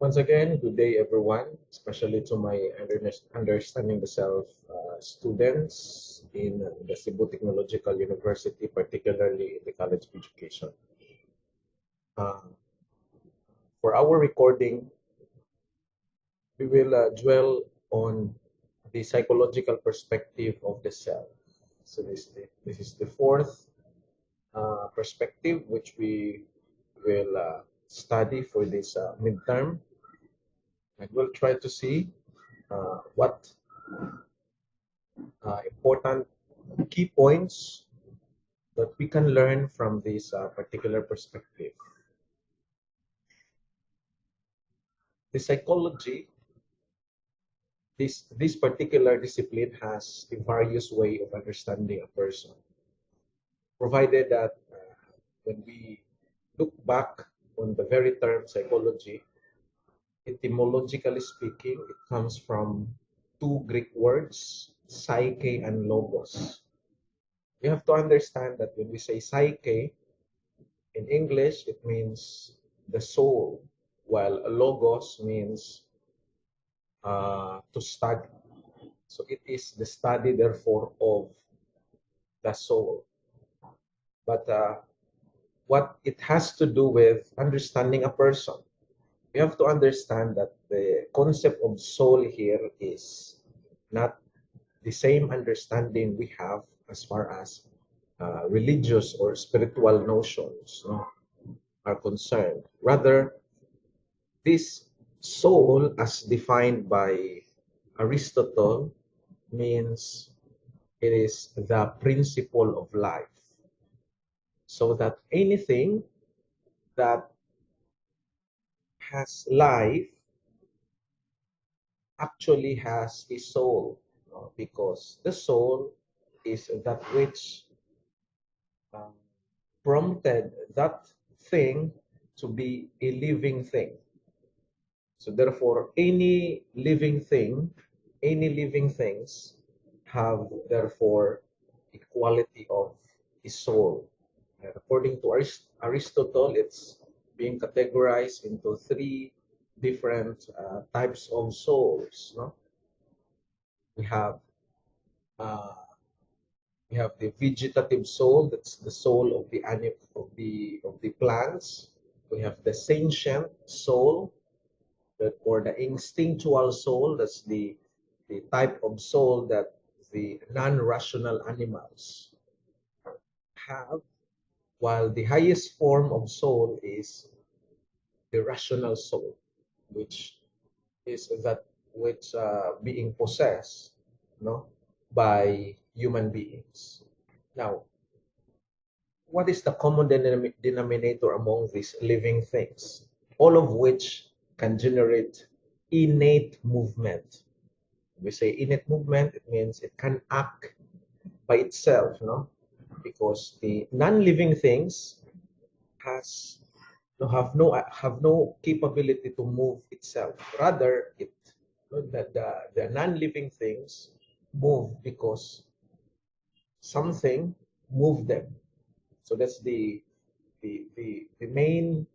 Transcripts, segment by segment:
Once again, good day everyone, especially to my Understanding the Self students in the Cebu Technological University, particularly in the College of Education. Uh, for our recording, we will dwell on the psychological perspective of the self. So this is the fourth perspective which we will study for this midterm, and we'll try to see what important key points that we can learn from this particular perspective. The psychology, this particular discipline has a various way of understanding a person, provided that when we look back on the very term psychology, etymologically speaking, it comes from two Greek words, psyche and logos. We have to understand that when we say psyche, in English, it means the soul, while logos means to study. So it is the study, therefore, of the soul. But what it has to do with understanding a person, we have to understand that the concept of soul here is not the same understanding we have as far as religious or spiritual notions, no, are concerned. Rather, this soul, as defined by Aristotle, means it is the principle of life. So that anything that has life actually has a soul, because the soul is that which uh, prompted that thing to be a living thing. So therefore, any living things have therefore a quality of a soul. And according to Aristotle, it's being categorized into three different types of souls. No? We have uh, we have the vegetative soul, that's the soul of the plants. We have the sentient soul, that or the instinctual soul, that's the type of soul that the non-rational animals have, while the highest form of soul is the rational soul, which is that which being possessed, no, by human beings. Now, what is the common denominator among these living things, all of which can generate innate movement? We say innate movement, it means it can act by itself, no? Because the non-living things has have no capability to move itself. Rather, the non-living things move because something moved them. So that's the main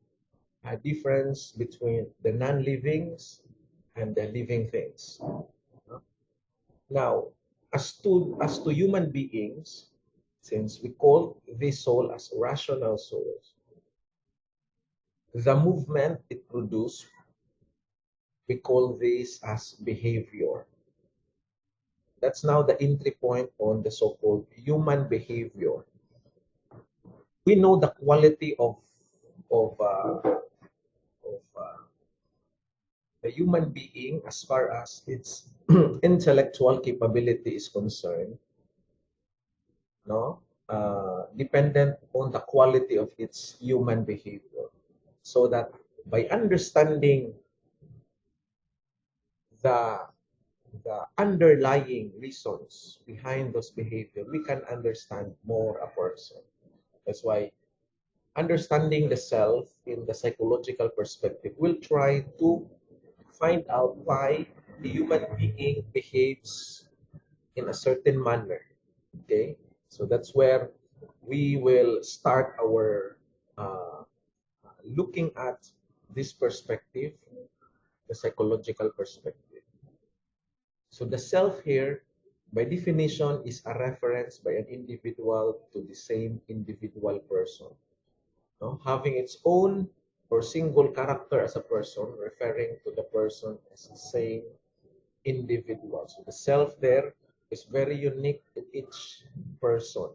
difference between the non-livings and the living things. Now, as to human beings, since we call this soul as rational souls, the movement it produces, we call this as behavior. That's now the entry point on the so-called human behavior. We know the quality of, the human being as far as its intellectual capability is concerned, no, dependent on the quality of its human behavior. So that by understanding the the underlying reasons behind those behavior, we can understand more a person. That's why understanding the self in the psychological perspective will try to find out why the human being behaves in a certain manner. Okay, so that's where we will start our looking at this perspective the psychological perspective. So the self here, by definition, is a reference by an individual to the same individual person, no? Having its own or single character as a person, referring to the person as the same individual. So the self there is very unique to each person.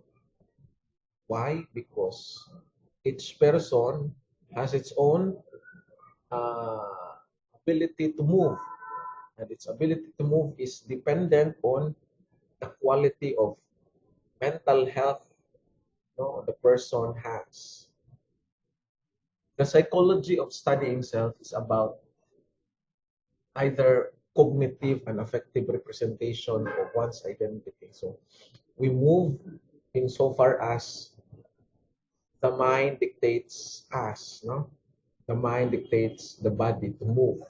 Why? Because each person has its own ability to move, and its ability to move is dependent on the quality of mental health, the person has. The psychology of studying self is about either cognitive and affective representation of one's identity. So we move insofar as the mind dictates us, no? The mind dictates the body to move.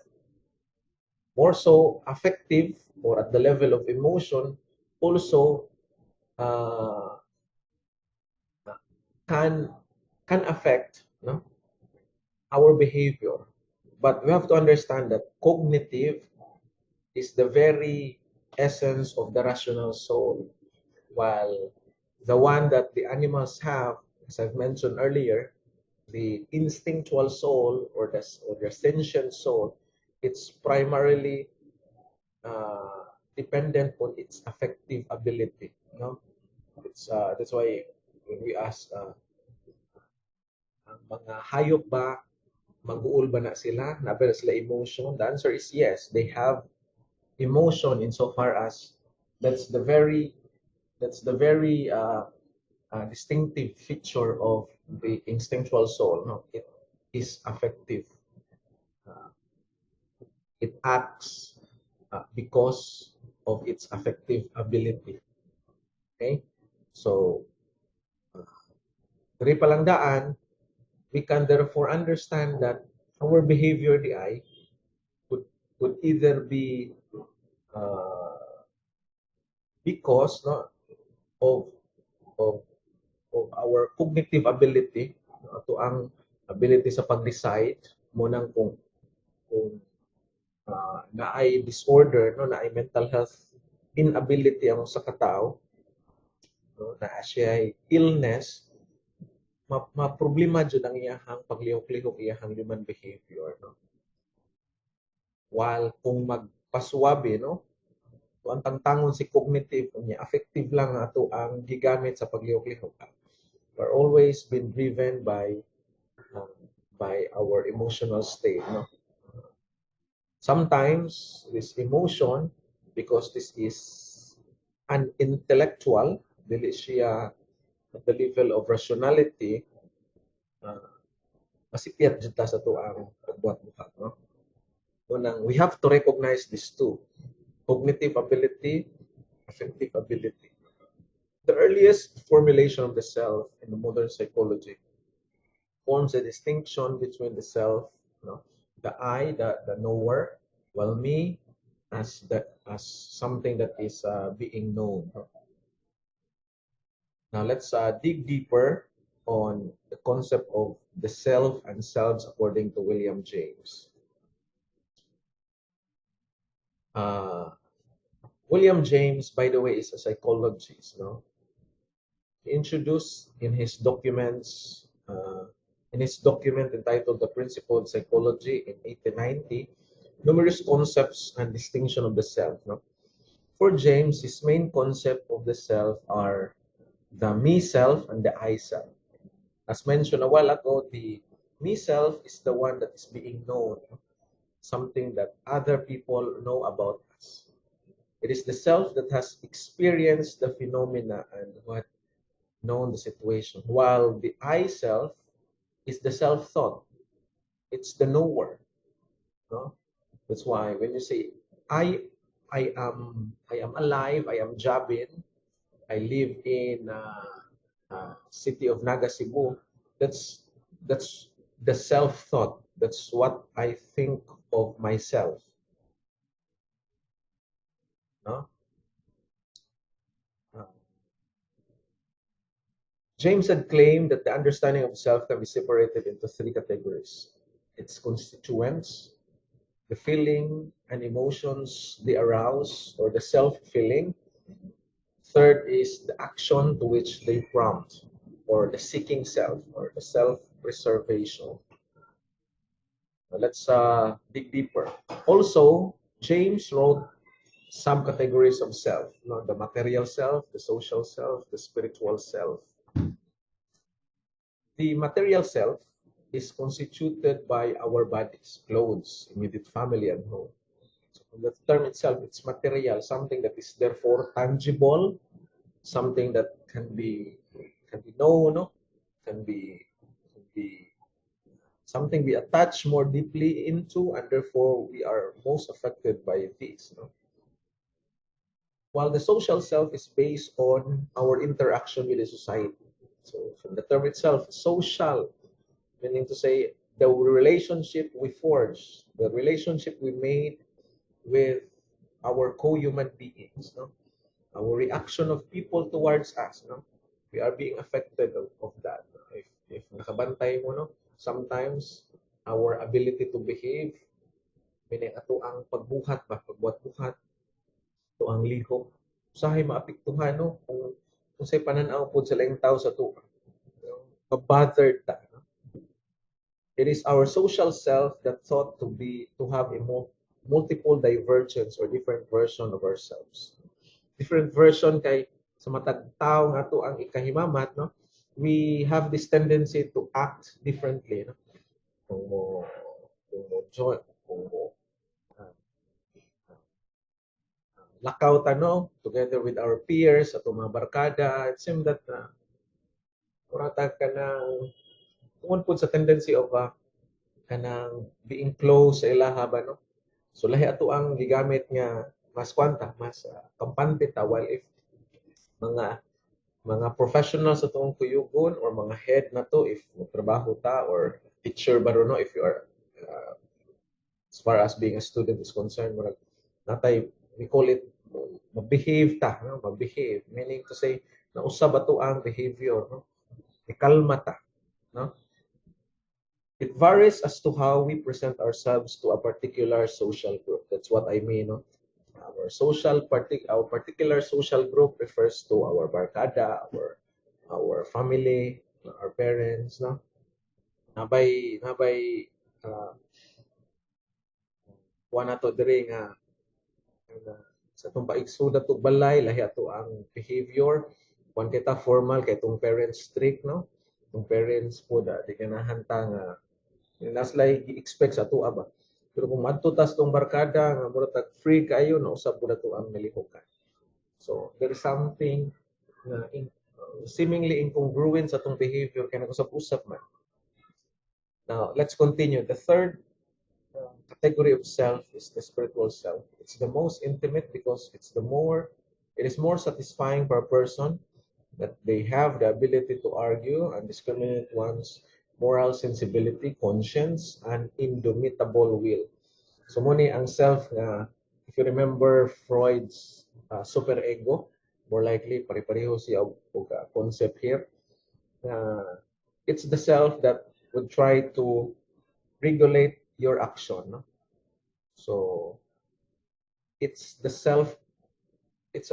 More so, affective or at the level of emotion also uh, can affect, no, our behavior. But we have to understand that cognitive is the very essence of the rational soul, while the one that the animals have, as I've mentioned earlier, the instinctual soul or the sentient soul, it's primarily dependent on its affective ability. It's that's why when we ask ang mga hayop ba, mag-uul ba na sila? Nabe na sila emotion? The answer is yes. They have emotion insofar as that's the very that's the very distinctive feature of the instinctual soul. No, it is affective. Uh, it acts because of its affective ability. Okay, so dari palandaan, we can therefore understand that our behavior di ay would either be uh, because, no, of of of our cognitive ability, no, to ang ability sa pag-decide mo nang kung na ay disorder, no, na ay mental health inability ang sa katao, no, na siya ay illness, ma-problema jud ang iyahang paglihok-lihok, iyahang human behavior, no. While kung magpasuwabe, no, so ang tangtangon si cognitive niya, affective lang ato ang gigamit sa paglihok-lihok. We're always been driven by our emotional state, no. Sometimes this emotion, because this is an intellectual, dili siya at the level of rationality, masipyat jud ta sa tuang pagbuhat-buhat, no. Unang, we have to recognize these two: cognitive ability, affective ability. The earliest formulation of the self in the modern psychology forms a distinction between the self, the I, the knower, while me as something that is being known. Now let's dig deeper on the concept of the self and selves according to William James. William James, by the way, is a psychologist. No, he introduced in his documents, in his document entitled "The Principle of Psychology" in 1890, numerous concepts and distinction of the self. No, for James, his main concept of the self are the me self and the I self. As mentioned a while ago, the me self is the one that is being known, something that other people know about us. It is the self that has experienced the phenomena and what known the situation, while the I self is the self-thought. It's the knower. No? That's why when you say I am alive, I am Jabin, I live in city of Naga, Cebu, that's the self-thought. That's what I think of myself. No? James had claimed that the understanding of self can be separated into three categories: its constituents, the feeling and emotions they arouse, or the self-feeling. Third is the action to which they prompt, or the seeking self, or the self-preservation. Let's dig deeper. Also, James wrote subcategories of self, the material self, the social self, the spiritual self. The material self is constituted by our bodies, clothes, immediate family, and home. So the term itself, it's material, something that is therefore tangible, something that can be known, no? Can be something we attach more deeply into, and therefore we are most affected by this. No? While the social self is based on our interaction with the society. So from the term itself, social, meaning to say the relationship we forge, the relationship we made with our co-human beings, no? Our reaction of people towards us, no? We are being affected of that. If nakabantay mo, no? Sometimes our ability to behave, meaning ato ang pagbuhat ba, pagbuhat-buhat, to ang lihok, usahay maapektuhan, no? Kung say pananaw po sa laing tao sa to, mabothered ta. No? It is our social self that thought to have a multiple divergence or different version of ourselves. Different version kay sa matag tao nga to ang ikahimamat, no? We have this tendency to act differently, no? Kung mo join, kung mo lakaw tano together with our peers at mga barkada, it seems that muratag ka ng tungod po sa tendency of kanang being close sa ilaha ba, no? So lahi ato ang gigamit nga mas kwanta, mas kampante ta, while if mga professionals sa tuong kuyugon or mga head na to, if trabaho ta or teacher ba no, if you are as far as being a student is concerned, natay, we call it mabehave ta, no? Mabehave, meaning to say na usab ato ang behavior, no? Ikalma ta, no? It varies as to how we present ourselves to a particular social group. That's what I mean, no? Our particular social group refers to our barkada, our family, our parents, no? Nabay kuha na to diri nga sa itong paigsuda to balay, lahi ato ang behavior. Kung kita formal, kay itong parents strict, no? Itong parents po, di ganahan ta nga, naslay i-expect sa ato ba. Pero kung matutas itong barkada, nga mura tag free kayo, na usap po na ito ang nalihukan. So, there is something na seemingly incongruent sa itong behavior, kaya nag-usap-usap man. Now, let's continue. The third category of self is the spiritual self. It's the most intimate because it is more satisfying for a person that they have the ability to argue and discriminate one's moral sensibility, conscience, and indomitable will. So muna ang self na, if you remember Freud's superego, more likely pare-pareho siya og concept here. It's the self that would try to regulate your action, no? So it's the self, it's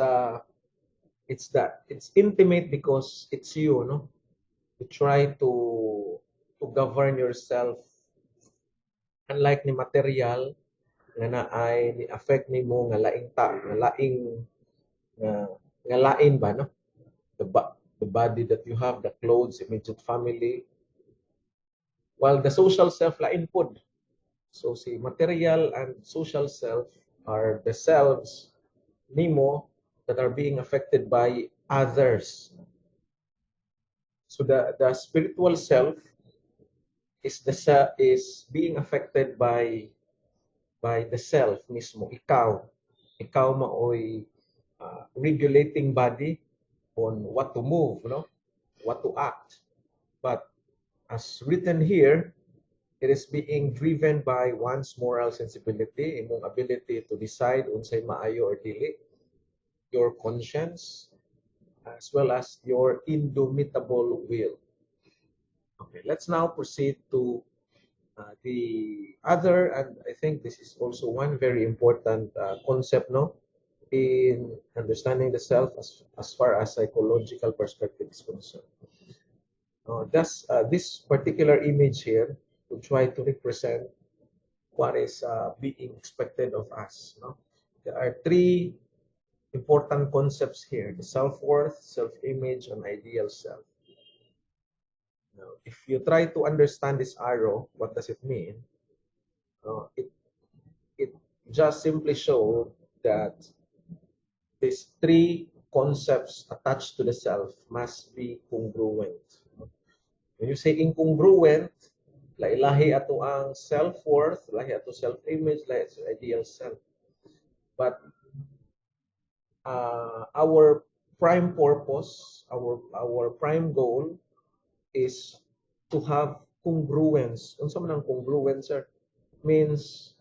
intimate because it's you, no? You try to govern yourself, unlike ni material nga naay ni affect nimo nga laing nga lain ba, no? The body that you have, the clothes, immediate family, while the social self lain pod. So si material and social self are the selves nimo that are being affected by others. So the spiritual self is being affected by the self mismo, ikaw maoy regulating body on what to move, no? What to act. But as written here, it is being driven by one's moral sensibility, imong ability to decide unsay maayo or dili, your conscience, as well as your indomitable will. Okay, let's now proceed to The other, and I think this is also one very important concept, no, in understanding the self as far as psychological perspective is concerned. Thus, this particular image here will try to represent what is being expected of us. No? There are three important concepts here: the self-worth, self-image, and ideal self. Now, if you try to understand this arrow, what does it mean? It just simply shows that these three concepts attached to the self must be congruent. When you say incongruent, lahi ato ang self-worth, lahi ato self-image, lahi ato ideal self. But our prime purpose, our prime goal is to have congruence. Unsa man ang congruence, sir? Means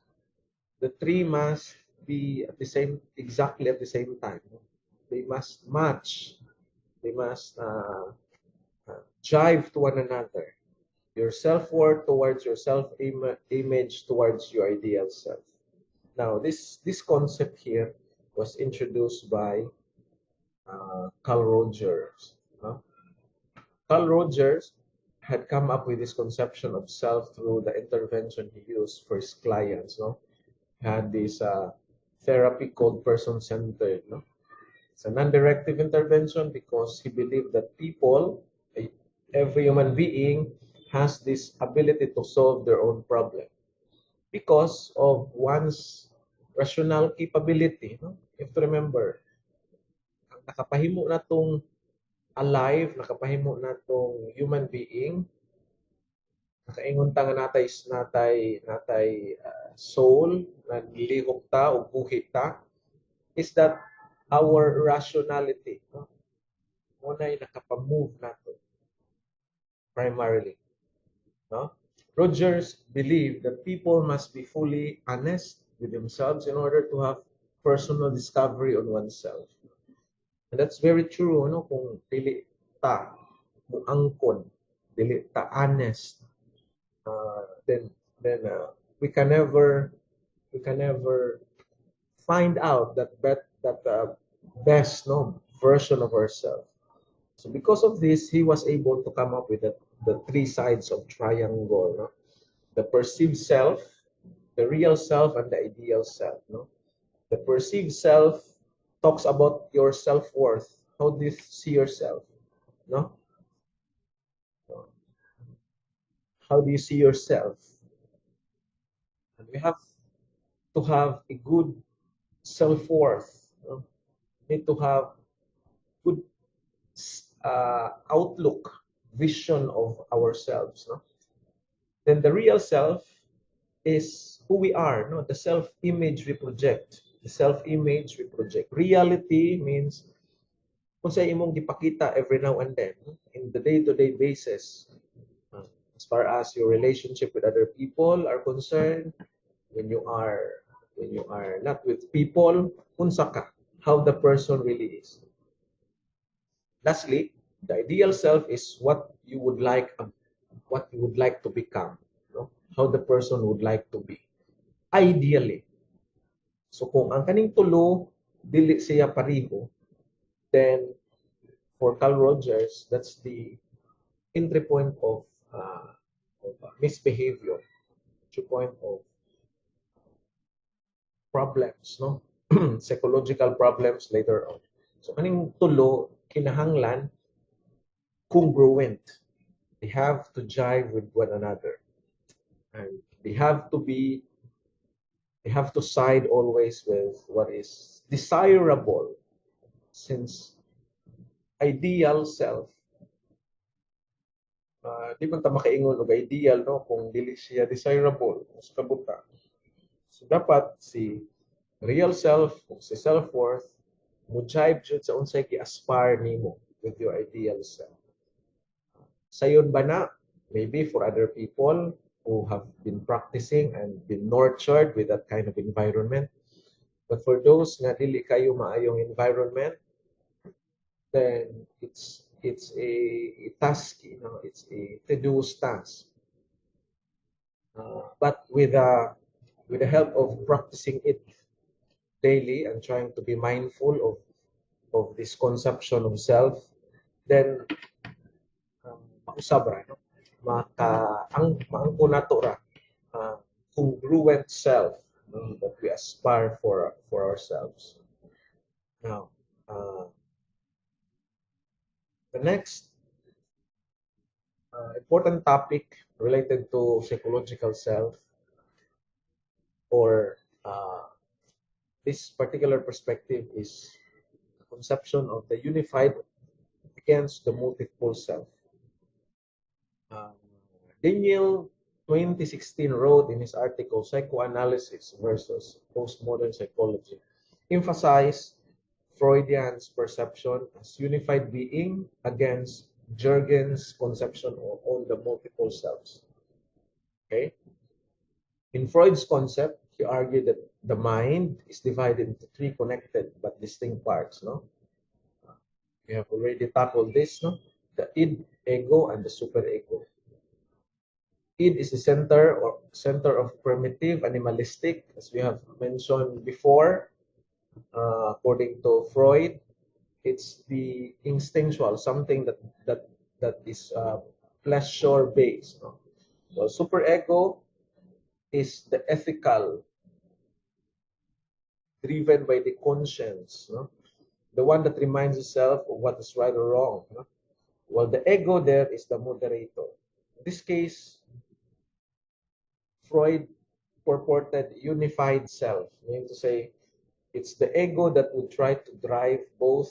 the three must be at the same, exactly at the same time. They must match. They must jive to one another. Your self-worth towards your self-image towards your ideal self. Now, this concept here was introduced by Carl Rogers. Carl Rogers had come up with this conception of self through the intervention he used for his clients. No, he had this therapy called person-centered. No, it's a non-directive intervention because he believed that people, every human being, has this ability to solve their own problem because of one's rational capability. No? You have to remember, ang nakapahimo na tong alive, nakapahimo na tong human being, nakaingon ta nga natay soul, naglihok ta o buhi ta, is that our rationality. No? Muna yung nakapamove nato primarily. No? Rogers believed that people must be fully honest with themselves in order to have personal discovery on oneself. And that's very true, no? Kung dili ta muangkon, dili ta honest, then we can never find out that best, no, version of ourselves. So because of this, he was able to come up with the three sides of triangle. No? The perceived self, the real self, and the ideal self. No? The perceived self talks about your self-worth. How do you see yourself? No? How do you see yourself? And we have to have a good self-worth. No? Need to have good outlook, vision of ourselves. No? Then the real self is who we are. No? The self-image we project. The self-image we project. Reality means kung sa imong gipakita every now and then in the day-to-day basis. As far as your relationship with other people are concerned, when you are not with people, unsa ka, how the person really is. Lastly, the ideal self is what you would like to become, no? How the person would like to be. Ideally. So kung ang kaning tulo dili siya pareho, then for Carl Rogers, that's the entry point of misbehavior, entry point of problems, no? Psychological problems later on. So kaning tulo kinahanglan congruent. They have to jive with one another. And they have to side always with what is desirable, since ideal self, di man ta makaingon og ideal, no, kung dili siya desirable sa kabuta. So dapat si real self, si self-worth, mo jive jud sa unsay gi-aspire nimo with your ideal self. Sayon ba na? Maybe for other people who have been practicing and been nurtured with that kind of environment. But for those nga dili kayo maayong environment, then it's a task, you know, it's a tedious task. But with the help of practicing it daily and trying to be mindful of this conception of self, then mausab ra, no? Maangko nato ra, uh, congruent self, no, that we aspire for ourselves. Now, the next important topic related to psychological self, or uh, this particular perspective, is the conception of the unified against the multiple self. Um, Daniel 2016 wrote in his article Psychoanalysis versus Postmodern Psychology, emphasized Freudian's perception as unified being against Jürgen's conception of the multiple selves. Okay? In Freud's concept, he argued that the mind is divided into three connected but distinct parts. No, we have already tackled this. No, the id, ego, and the superego. Id is the center of primitive animalistic, as we have mentioned before. According to Freud, it's the instinctual, something that is pleasure based. No? So superego is the ethical, driven by the conscience. No? The one that reminds itself of what is right or wrong. No? While the ego there is the moderator. In this case, Freud purported unified self, meaning to say it's the ego that would try to drive both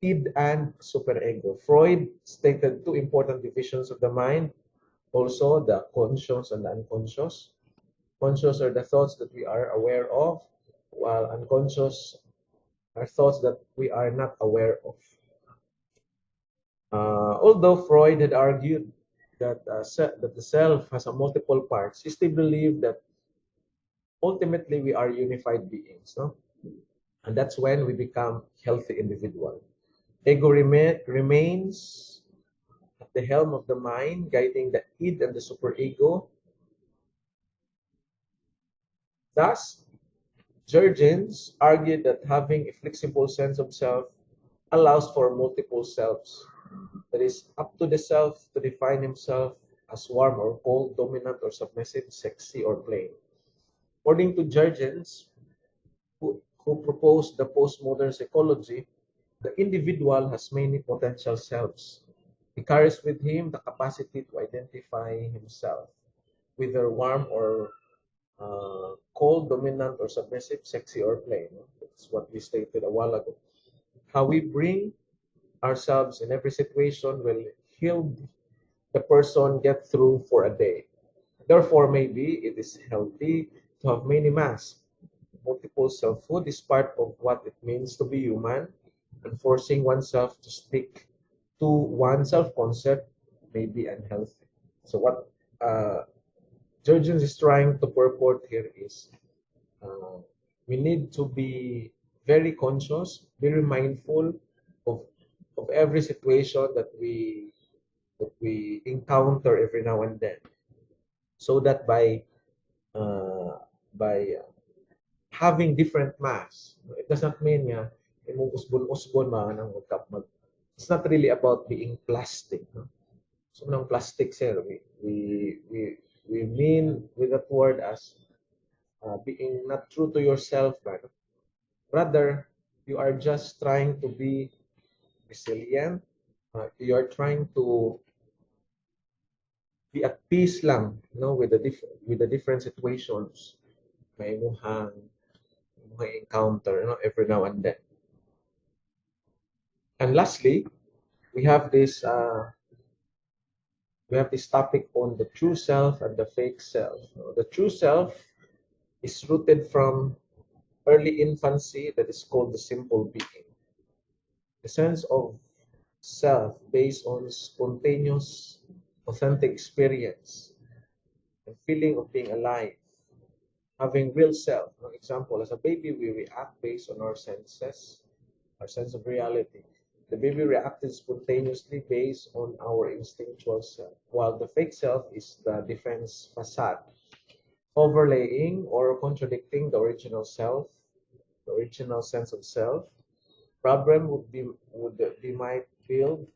id and superego. Freud stated two important divisions of the mind, also the conscious and the unconscious. Conscious are the thoughts that we are aware of, while unconscious are thoughts that we are not aware of. Although Freud had argued that the self has a multiple parts, he still believed that ultimately we are unified beings, no? And that's when we become healthy individual. Ego remains at the helm of the mind, guiding the id and the superego. Thus, Jurgens argued that having a flexible sense of self allows for multiple selves. That is up to the self to define himself as warm or cold, dominant or submissive, sexy or plain. According to Jurgens, who proposed the postmodern psychology, the individual has many potential selves. He carries with him the capacity to identify himself, whether warm or cold, dominant or submissive, sexy or plain. That's what we stated a while ago. How we bring ourselves in every situation will help the person get through for a day. Therefore, maybe it is healthy to have many masks. Multiple selfhood is part of what it means to be human, and forcing oneself to stick to one self-concept may be unhealthy. So what Jurgens is trying to purport here is uh, we need to be very conscious, very mindful of every situation that we encounter every now and then, so that uh, by having different mass, it does not mean nga imong usbon-usbon nang mag. It's not really about being plastic. No? So nang plastic, sir, we mean with that word as being not true to yourself, but rather you are just trying to be resilient. You are trying to be at peace lang, with the different situations may encounter, every now and then. And lastly, we have this topic on the true self and the fake self. The true self is rooted from early infancy, that is called the simple being. The sense of self based on spontaneous, authentic experience and feeling of being alive, having real self. For example, as a baby, we react based on our senses, our sense of reality. the baby reacted spontaneously based on our instinctual self, while the fake self is the defense facade, overlaying or contradicting the original self, the original sense of self. Problem would be might build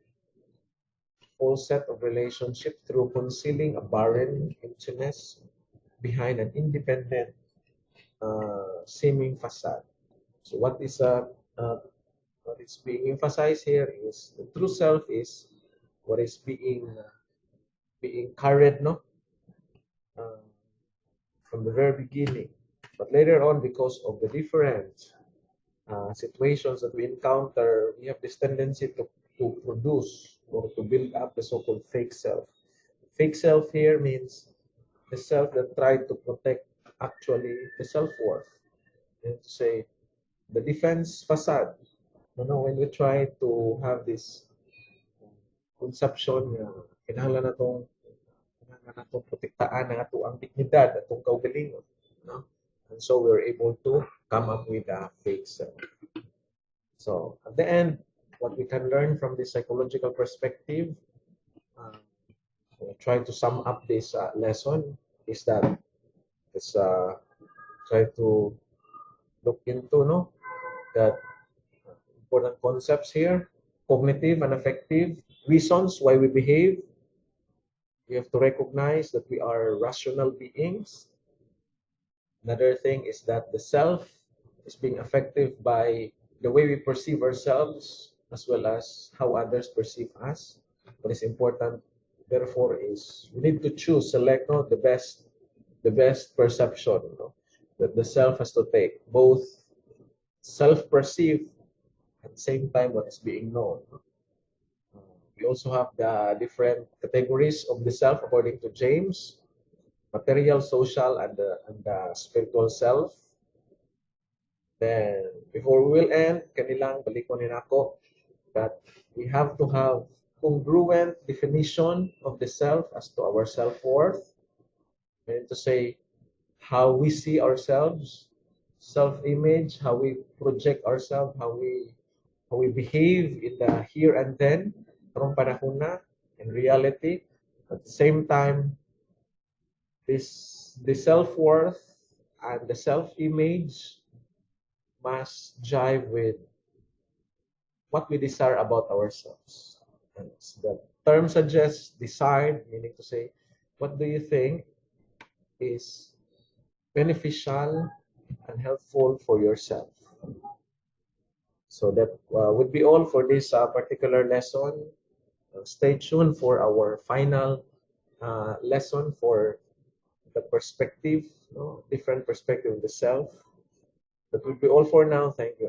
full set of relationship through concealing a barren emptiness behind an independent seeming facade. So uh, what is being emphasized here is the true self is what is being carried, no, uh, from the very beginning. But later on, because of the different situations that we encounter, we have this tendency to produce or to build up the so-called fake self. Fake self here means the self that tried to protect actually the self-worth. And to say the defense facade. When we try to have this conception na kinahanglan natong protektaan ang ato ang dignidad, atong kaugalingon, no? And so we were able to come up with a fake self. So at the end, what we can learn from this psychological perspective, uh, try to sum up this lesson is that let's try to look into, no, that important concepts here: cognitive and affective reasons why we behave. We have to recognize that we are rational beings. Another thing is that the self is being affected by the way we perceive ourselves as well as how others perceive us. What is important, therefore, is we need to choose, select, no, the best perception, no, that the self has to take, both self-perceived at the same time what is being known. We also have the different categories of the self according to James: material, social, and the spiritual self. Then, before we will end, kanilang balikon din ako that we have to have congruent definition of the self as to our self-worth. I mean to say, how we see ourselves, self-image, how we project ourselves, how we behave in the here and then, karong panahon na, in reality. At the same time, the self-worth and the self-image must jive with what we desire about ourselves. And the term suggests desire, meaning to say, what do you think is beneficial and helpful for yourself? So that would be all for this particular lesson. Stay tuned for our final lesson for the perspective, no, different perspective of the self. That would be all for now. Thank you.